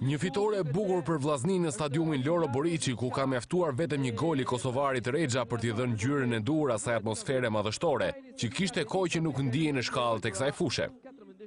Një fitore e bukur për Vllaznin në stadiumin Loro Boriçi, ku ka mjaftuar vetëm një gol i kosovarit Rexha për t'i dhënë ngjyrën e dur asaj atmosfere madhështore, që kishte kohë që nuk ndihej në shkallët e kësaj fushe.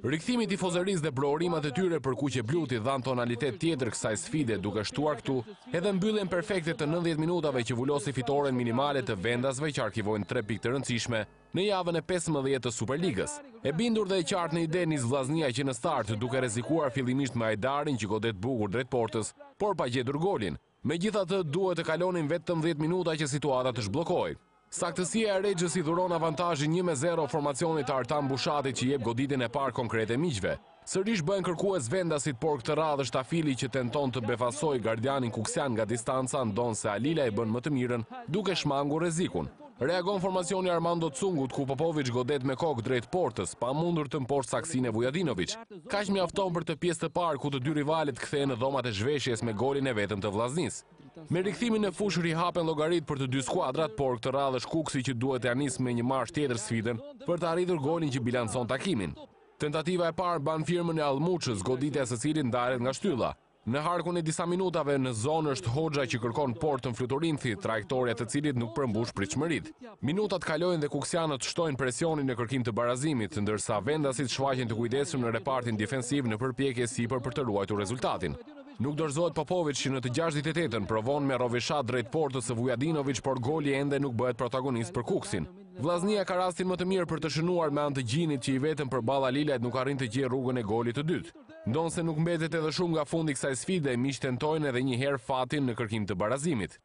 Rikthimi i tifozërisë dhe provorimat e tyre për kuqe bluti dhan tonalitet tjetër kësaj sfide, duke shtuar këtu edhe mbylljen perfekte të 90 minutave që vulosi fitoren minimale të vendasve që arkivojnë 3 pikë të rëndësishme në javën e 15 të Superligës. E bindur dhe e qartë në ide nis Vllaznia që në start, duke rrezikuar fillimisht me Ajdarin që godet bukur drejt portës, por pa gjetur golin. Megjithatë, duhet të kalonin vetëm 10 minuta që situata të zhbllokojë. Saktësia e Rexhës i dhuron avantazhin 1-0 formacionit të Artan Bushatit që jep goditjen e parë konkrete miqve. Sërish bëhen kërkues vendasit, por këtë radhë shtafili që tenton të befasoj gardianin kuksian nga distanca, ndon se Alila i bën më të mirën, duke shmangur rrezikun. Reagon formacioni Armando Cungut, ku Popović godet me kokë drejt portës, pa mundur të mposhtë saksin e Vujadinović. Kaq mjafton për të pjesë të parë ku të dy rivalet kthehen në dhomat e zhveshjes me golin e vetëm të Vllaznis. Me rikthimin në fushë rihapen llogarit për të dy skuadrat, por këtë radhë Shkuksi që duhet t'ia nisë me një marrë tjetër sfidën për të arritur golin që bilancon takimin. Tentativa e parë ban firmën e Allmuçës, goditja së cilit ndaret nga shtylla. Në harkun e disa minutave në zonë është Hoxha që kërkon portën Fluturinthi, trajektoria të cilit nuk përmbush pritshmëritë. Minutat kalojnë dhe kuksianët shtojnë presionin në kërkim të barazimit, ndërsa vendasit shfaqen të kujdesshëm në repartin defensiv në përpjekje sipër për të ruajtur rezultatin. Nuk dorëzohet Popović që në të 68-ën provon me roveshat drejt portës së Vujadinović, por goli ende nuk bëhet protagonist për Kuksin. Vllaznia ka rastin më të mirë për të shënuar me anë të Gjinit që i vetëm përballë Alilajt nuk arrin të gjejë rrugën e golit të dytë. Ndonse nuk mbetet edhe shumë nga fundi kësaj sfide, miq tentojnë edhe një herë fatin në kërkim të barazimit.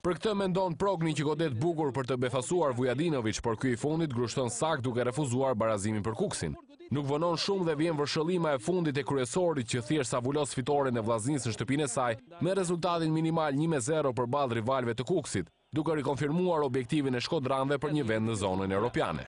Për këtë mendon Progni që godet bukur për të befasuar Vujadinović, por ky i fundit grushton sakt duke refuzuar barazimin për Kuksin. Nuk vonon shumë dhe vjen vërshëllima e fundit e kryesorit që thjesht sa vulos fitoren e Vllaznisë në shtëpinë e saj me rezultatin minimal 1-0 përballë rivalëve të Kuksit, duke rikonfirmuar objektivin e shkodranëve për një vend në zonën europiane.